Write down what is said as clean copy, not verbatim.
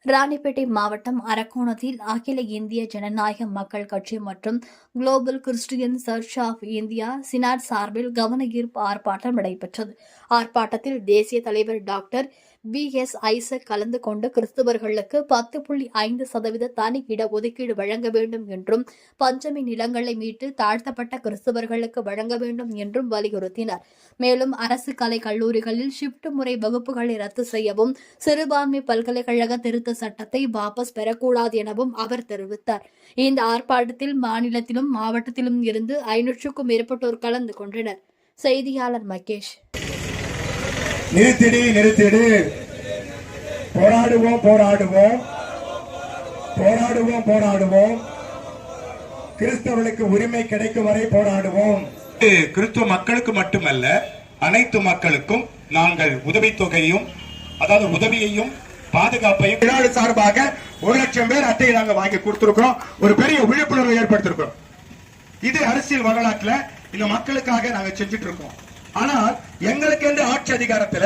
ராணிப்பேட்டை மாவட்டம் அரக்கோணத்தில் அகில இந்திய ஜனநாயக மக்கள் கட்சி மற்றும் global Christian church of India synod சார்பில் கவன ஈர்ப்பு ஆர்ப்பாட்டம் நடைபெற்றது. ஆர்ப்பாட்டத்தில் தேசிய தலைவர் டாக்டர் V.S. ஐசக் கலந்து கொண்டு கிறிஸ்தவர்களுக்கு 10.5% தனி இடஒதுக்கீடு வழங்க வேண்டும் என்றும் பஞ்சமி நிலங்களை மீட்டு தாழ்த்தப்பட்ட கிறிஸ்தவர்களுக்கு வழங்க வேண்டும் என்றும் வலியுறுத்தினார். மேலும் அரசு கலை கல்லூரிகளில் ஷிப்ட் முறை வகுப்புகளை ரத்து செய்யவும், சிறுபான்மை பல்கலைக்கழக திருத்த சட்டத்தை வாபஸ் பெறக்கூடாது எனவும் அவர் தெரிவித்தார். இந்த ஆர்ப்பாட்டத்தில் மாநிலத்திலும் மாவட்டத்திலும் இருந்து 500க்கும் மேற்பட்டோர் கலந்து கொண்டனர். செய்தியாளர் மகேஷ். நிறுத்திடு, போராடுவோம் கிறிஸ்தவர்களுக்கு உரிமை கிடைக்கும் வரை போராடுவோம். கிறிஸ்துவ மக்களுக்கு மட்டுமல்ல, அனைத்து மக்களுக்கும் நாங்கள் உதவித்தொகையும், அதாவது உதவியையும் பாதுகாப்பையும் சார்பாக 1,00,000 பேர் அட்டையை நாங்கள் வாங்கி கொடுத்திருக்கிறோம். ஒரு பெரிய விழிப்புணர்வு ஏற்படுத்திருக்கிறோம். இது அரசியல் வரலாற்றுல இந்த மக்களுக்காக நாங்க செஞ்சுட்டு இருக்கோம். ஆனால் எங்களுக்கு ஆட்சி அதிகாரத்தில்